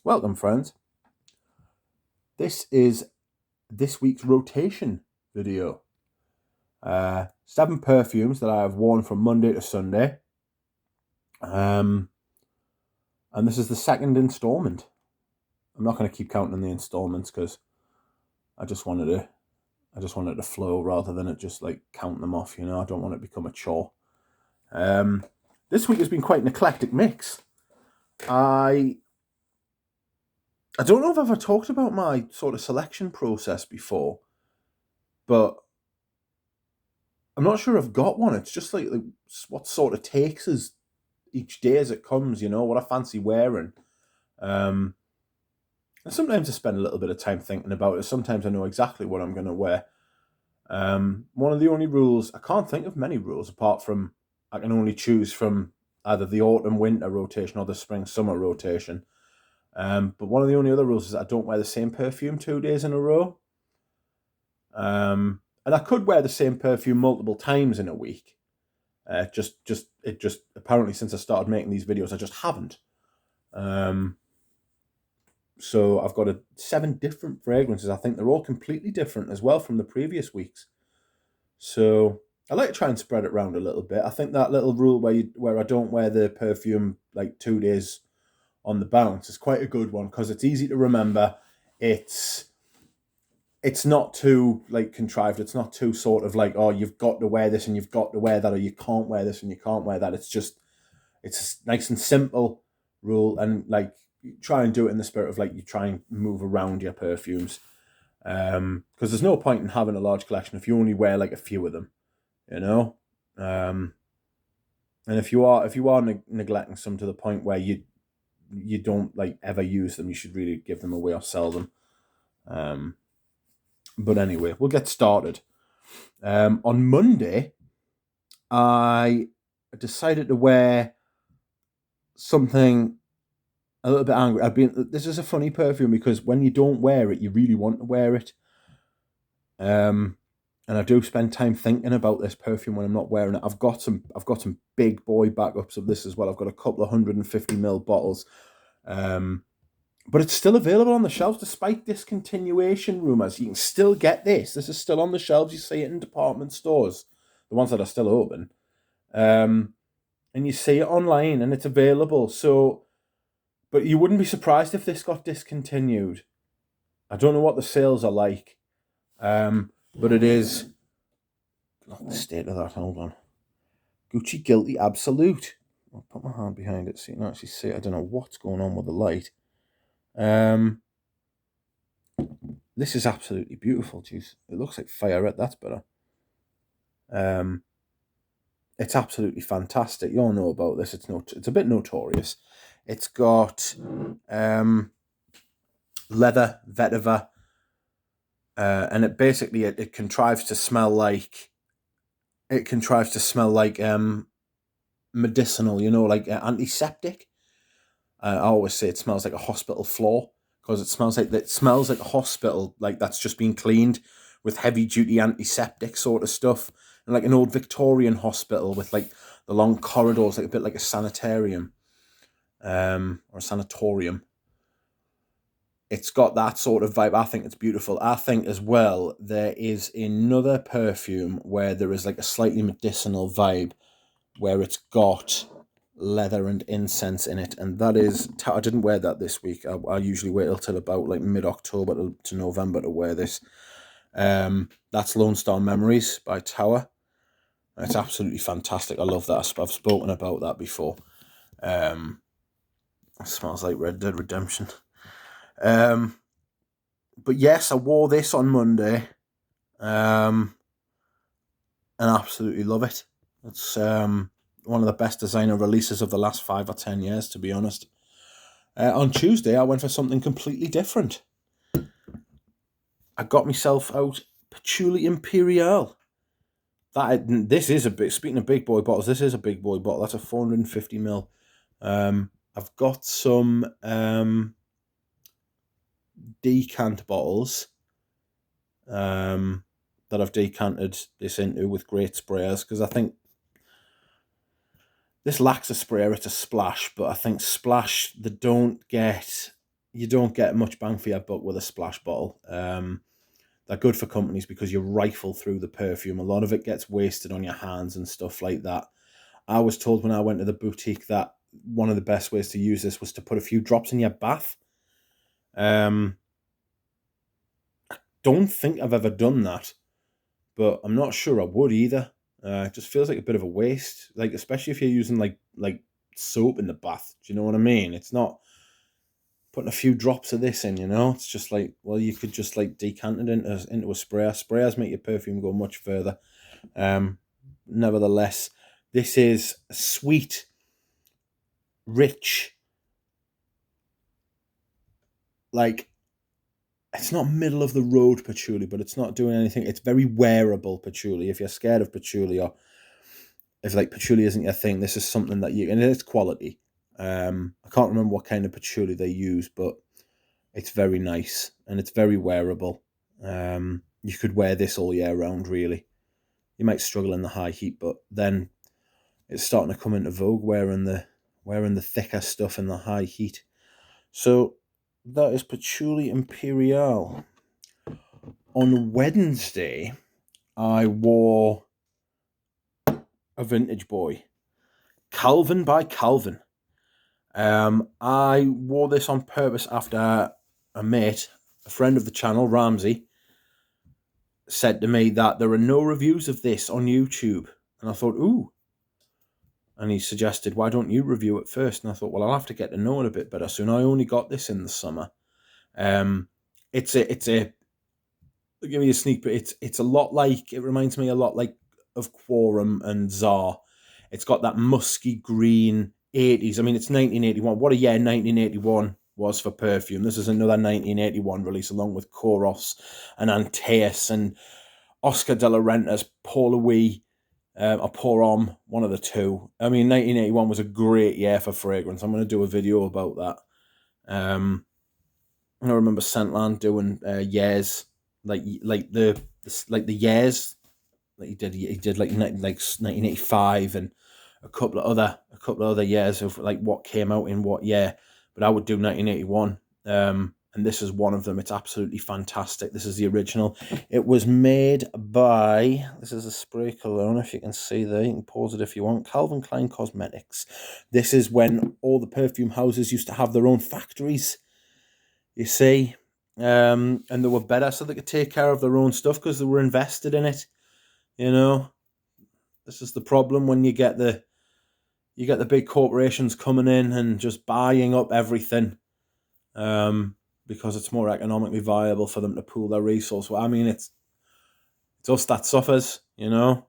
Welcome, friends. This is this week's rotation video. 7 perfumes that I have worn from Monday to Sunday. And this is the second installment. I'm not going to keep counting the installments because I just wanted to flow rather than it just like counting them off. I don't want it to become a chore. This week has been quite an eclectic mix. I don't know if I've ever talked about my sort of selection process before, but I'm not sure I've got one. It's just like what sort of takes us each day as it comes, what I fancy wearing. And sometimes I spend a little bit of time thinking about it. Sometimes I know exactly what I'm going to wear. One of the only rules, I can't think of many rules apart from I can only choose from either the autumn-winter rotation or the spring-summer rotation. But one of the only other rules is I don't wear the same perfume 2 days in a row. And I could wear the same perfume multiple times in a week. Just apparently since I started making these videos, I just haven't. So I've got 7 different fragrances. I think they're all completely different as well from the previous weeks. So I like to try and spread it around a little bit. I think that little rule where I don't wear the perfume like 2 days on the bounce is quite a good one because it's easy to remember. It's not too like contrived. It's not too sort of like, oh, you've got to wear this and you've got to wear that, or you can't wear this and you can't wear that. It's a nice and simple rule, and like you try and do it in the spirit of like you try and move around your perfumes. Because there's no point in having a large collection if you only wear like a few of them, And if you are neglecting some to the point where you don't like ever use them, you should really give them away or sell them. But anyway, we'll get started. On Monday, I decided to wear something a little bit angry. This is a funny perfume because when you don't wear it, you really want to wear it. And I do spend time thinking about this perfume when I'm not wearing it. I've got some big boy backups of this as well. I've got a couple of 150ml bottles. But it's still available on the shelves despite discontinuation rumours. You can still get this. This is still on the shelves. You see it in department stores, the ones that are still open. And you see it online and it's available. So, but you wouldn't be surprised if this got discontinued. I don't know what the sales are like. But it is... Look at the state of that. Hold on. Gucci Guilty Absolute. I'll put my hand behind it so you can actually see it. I don't know what's going on with the light. This is absolutely beautiful. Jeez, it looks like fire red. That's better. It's absolutely fantastic. You all know about this. It's a bit notorious. It's got leather, vetiver, and it basically it contrives to smell like medicinal. Like antiseptic. I always say it smells like a hospital floor because it smells like a hospital, like that's just been cleaned with heavy duty antiseptic sort of stuff, and like an old Victorian hospital with like the long corridors, like a bit like a sanitarium, or a sanatorium. It's got that sort of vibe. I think it's beautiful. I think as well there is another perfume where there is like a slightly medicinal vibe, where it's got leather and incense in it, and that is... I didn't wear that this week. I usually wait till about like mid-October to November to wear this. That's Lone Star Memories by Tower. It's absolutely fantastic. I love that. I've spoken about that before. It smells like Red Dead Redemption. But yes, I wore this on Monday, and absolutely love it. It's one of the best designer releases of the last 5 or 10 years, to be honest. On Tuesday, I went for something completely different. I got myself out Patchouli Imperial. Speaking of big boy bottles, this is a big boy bottle. That's a 450ml. I've got some decant bottles that I've decanted this into with great sprayers, because I think this lacks a sprayer, it's a splash, but I think splash, they don't get you don't get much bang for your buck with a splash bottle. They're good for companies because you rifle through the perfume. A lot of it gets wasted on your hands and stuff like that. I was told when I went to the boutique that one of the best ways to use this was to put a few drops in your bath. Don't think I've ever done that, but I'm not sure I would either. It just feels like a bit of a waste, like especially if you're using like soap in the bath. Do you know what I mean? It's not putting a few drops of this in, you know. It's just like, well, you could just like decant it into a sprayer. Sprayers make your perfume go much further. Nevertheless, this is sweet, rich, like, it's not middle of the road patchouli, but it's not doing anything. It's very wearable patchouli. If you're scared of patchouli, or if like patchouli isn't your thing, this is something that you, and it's quality. I can't remember what kind of patchouli they use, but it's very nice and it's very wearable. You could wear this all year round, really. You might struggle in the high heat, but then it's starting to come into vogue wearing the thicker stuff in the high heat. So that is Patchouli Imperial. On Wednesday, I wore a vintage boy, Calvin by Calvin. I wore this on purpose after a mate, a friend of the channel, Ramsey, said to me that there are no reviews of this on YouTube. And I thought, ooh. And he suggested, why don't you review it first? And I thought, well, I'll have to get to know it a bit better soon. I only got this in the summer. It's a I'll give you a sneak peek. It's a lot like, it reminds me a lot like of Quorum and Tsar. It's got that musky green 80s. I mean, it's 1981. What a year 1981 was for perfume. This is another 1981 release along with Koros and Antaeus and Oscar de la Renta's Pour Louis or Pour Homme, one of the two. I mean, 1981 was a great year for fragrance. I'm going to do a video about that. I remember Scentland doing years, like the years, like he did like 1985 and a couple of other years of like what came out in what year. But I would do 1981, and this is one of them. It's absolutely fantastic. This is the original. It was made by, this is a spray cologne, if you can see there. You can pause it if you want. Calvin Klein Cosmetics. This is when all the perfume houses used to have their own factories, you see, and they were better so they could take care of their own stuff because they were invested in it. You know, this is the problem when you get the big corporations coming in and just buying up everything, because it's more economically viable for them to pool their resources. Well, I mean, it's us that suffers, you know.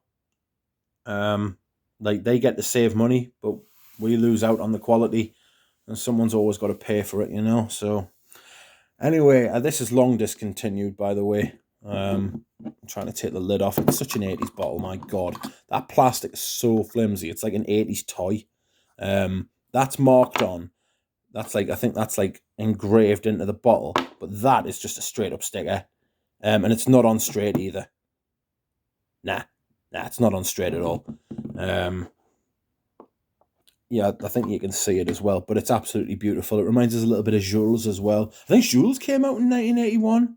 Like they get to save money, but we lose out on the quality, and someone's always got to pay for it, you know. So anyway, this is long discontinued, by the way. I'm trying to take the lid off. It's such an 80s bottle, my God. That plastic is so flimsy. It's like an 80s toy. That's marked on. That's like, I think that's like engraved into the bottle, but that is just a straight up sticker. And it's not on straight either. Nah, it's not on straight at all. Yeah, I think you can see it as well, but it's absolutely beautiful. It reminds us a little bit of Jules as well. I think Jules came out in 1981.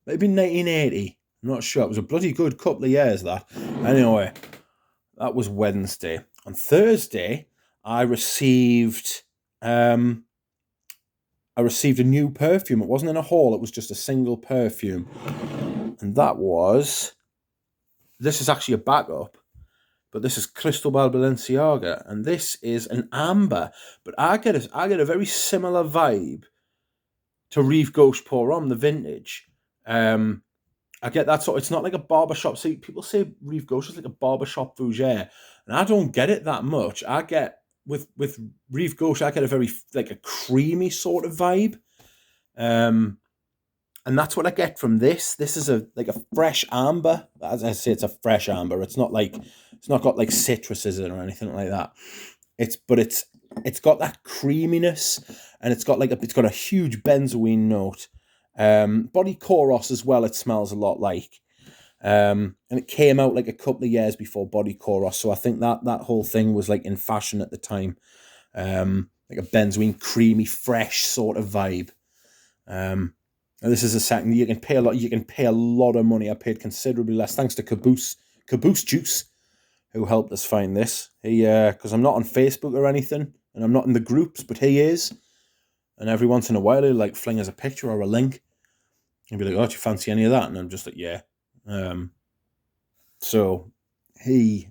Maybe 1980. I'm not sure. It was a bloody good couple of years, that. Anyway, that was Wednesday. On Thursday, I received a new perfume. It wasn't in a haul. It was just a single perfume. And that was... This is actually a backup. But this is Cristobal Balenciaga. And this is an amber. But I get a very similar vibe to Rive Gauche Pour Homme, the vintage. I get that sort. It's not like a barbershop. See, people say Rive Gauche is like a barbershop fougere, and I don't get it that much. I get with Rive Gauche, I get a very like a creamy sort of vibe, and that's what I get from this. This is a fresh amber. As I say, it's a fresh amber. It's not got like citruses in it or anything like that. It's got that creaminess, and it's got a huge benzoine note. Body Koros as well, it smells a lot like. And it came out like a couple of years before Body Koros, so I think that whole thing was like in fashion at the time. Like a benzoine, creamy, fresh sort of vibe. And this is a second. You can pay a lot. You can pay a lot of money. I paid considerably less, thanks to Caboose Juice, who helped us find this. He, because I'm not on Facebook or anything, and I'm not in the groups, but he is. And every once in a while, he'll like fling us a picture or a link, and be like, "Oh, do you fancy any of that?" And I'm just like, "Yeah." So he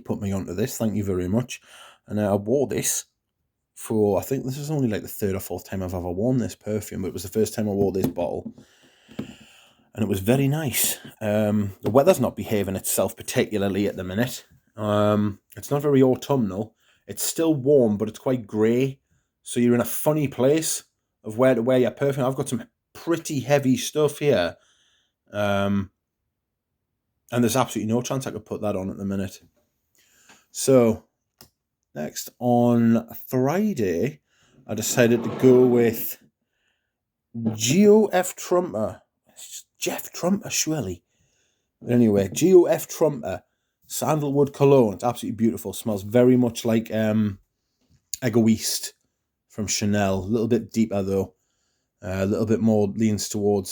put me onto this. Thank you very much. And I wore this for, I think this is only like the third or fourth time I've ever worn this perfume, but it was the first time I wore this bottle. And it was very nice. The weather's not behaving itself particularly at the minute. It's not very autumnal. It's still warm, but it's quite grey. So you're in a funny place of where to wear your perfume. I've got some pretty heavy stuff here. And there's absolutely no chance I could put that on at the minute. So, next on Friday, I decided to go with Geo F. Trumper. It's Jeff Trumper, surely. But anyway, Geo F. Trumper Sandalwood Cologne. It's absolutely beautiful. Smells very much like Egoist from Chanel. A little bit deeper though. A little bit more leans more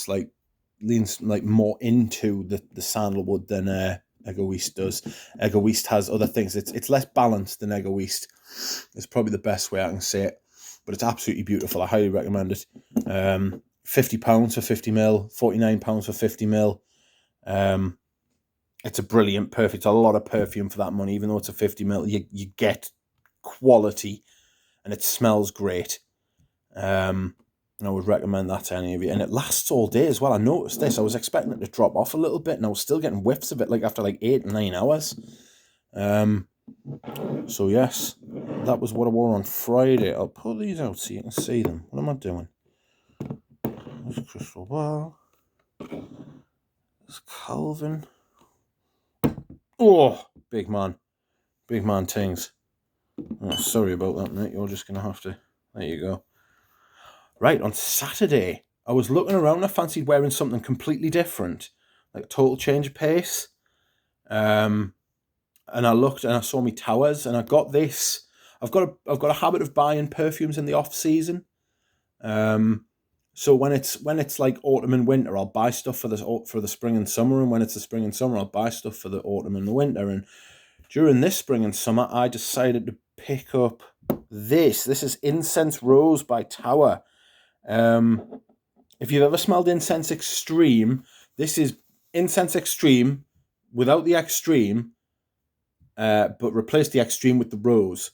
into the sandalwood than Egoist does. Egoist has other things. It's less balanced than Egoist. It's probably the best way I can say it. But it's absolutely beautiful. I highly recommend it. £50 for 50ml, £49 for 50ml. It's a brilliant perfume. It's a lot of perfume for that money, even though it's a 50ml. You get quality, and it smells great. And I would recommend that to any of you. And it lasts all day as well. I noticed this. I was expecting it to drop off a little bit, and I was still getting whiffs of it like after like 8 or 9 hours. So yes, that was what I wore on Friday. I'll pull these out so you can see them. What am I doing? There's Cristobal. There's Calvin. Oh, big man things. Oh, sorry about that, mate. You're just gonna have to. There you go. Right, on Saturday, I was looking around and I fancied wearing something completely different, like a total change of pace. And I looked and I saw me towers, and I got this. I've got a habit of buying perfumes in the off season. So when it's like autumn and winter, I'll buy stuff for the spring and summer, and when it's the spring and summer, I'll buy stuff for the autumn and the winter. And during this spring and summer, I decided to pick up this. This is Incense Rose by Tower. If you've ever smelled Incense Extreme, this is Incense Extreme without the extreme, but replace the extreme with the rose.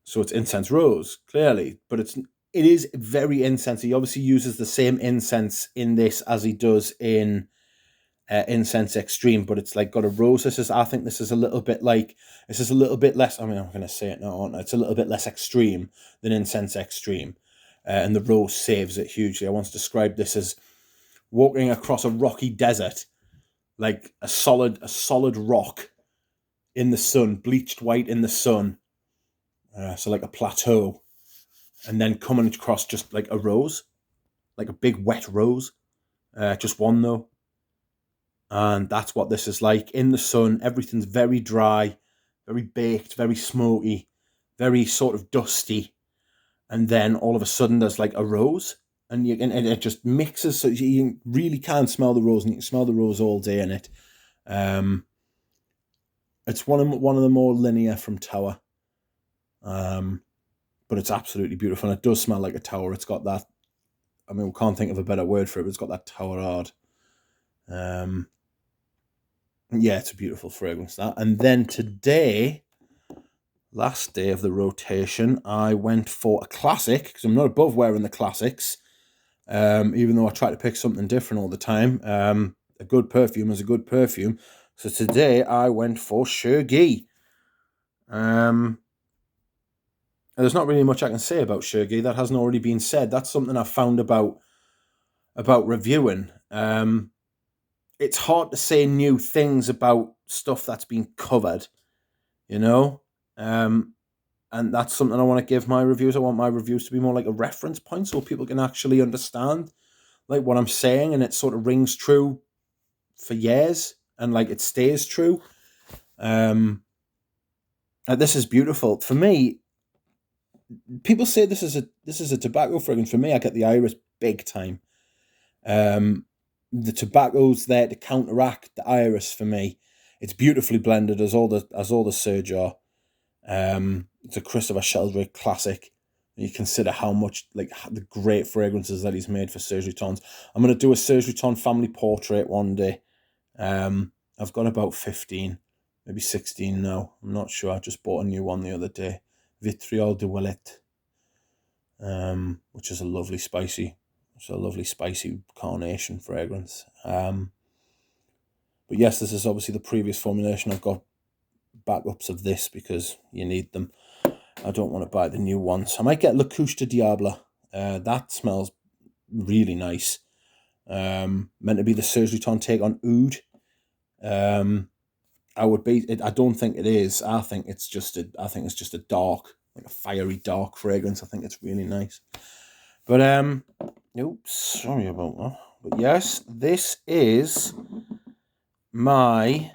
So it's Incense Rose, clearly, but it is very incense. He obviously uses the same incense in this as he does in Incense Extreme, but it's like got a rose. I think this is a little bit less. I mean, I'm going to say it now, aren't I? It's a little bit less extreme than Incense Extreme, and the rose saves it hugely. I once described this as walking across a rocky desert, like a solid rock in the sun, bleached white in the sun. So like a plateau, and then coming across just like a rose, like a big wet rose, just one though. And that's what this is like in the sun. Everything's very dry, very baked, very smoky, very sort of dusty. And then all of a sudden there's like a rose, and it just mixes, so you really can smell the rose, and you can smell the rose all day in it. It's one of the more linear from Tower. But it's absolutely beautiful, and it does smell like a tower. It's got that, I mean, we can't think of a better word for it, but it's got that tower art. Yeah, it's a beautiful fragrance, that. And then today, last day of the rotation, I went for a classic, because I'm not above wearing the classics, even though I try to pick something different all the time. A good perfume is a good perfume. So today I went for Serge. There's not really much I can say about Serge that hasn't already been said. That's something I've found about reviewing. It's hard to say new things about stuff that's been covered, you know? And that's something I want to give my reviews. I want my reviews to be more like a reference point, so people can actually understand like what I'm saying, and it sort of rings true for years, and like it stays true. This is beautiful. For me, people say this is a tobacco fragrance. For me, I get the iris big time. The tobacco's there to counteract the iris for me. It's beautifully blended as all the Serge are. It's a Cristobal Sheldrake classic. You consider how much, like, the great fragrances that he's made for Serge Lutens. I'm going to do a Serge Luton family portrait one day. I've got about 15, maybe 16 now. I'm not sure. I just bought a new one the other day. Vitriol de Willette, which is a lovely spicy carnation fragrance. But yes, this is obviously the previous formulation. I've got backups of this because you need them. I don't want to buy the new ones. I might get La Couche de Diable. That smells really nice. Meant to be the Serge Luton take on oud. I don't think it is. I think it's just a dark, like a fiery dark fragrance. I think it's really nice. But oops, sorry about that. But yes, this is my,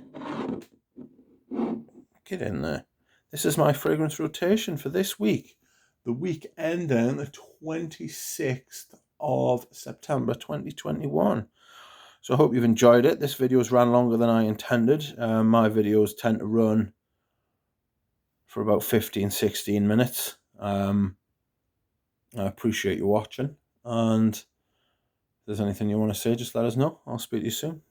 get in there. This is my fragrance rotation for this week. The week ending the 26th of September 2021. So I hope you've enjoyed it. This video's ran longer than I intended. My videos tend to run for about 15-16 minutes. I appreciate you watching. And if there's anything you want to say, just let us know. I'll speak to you soon.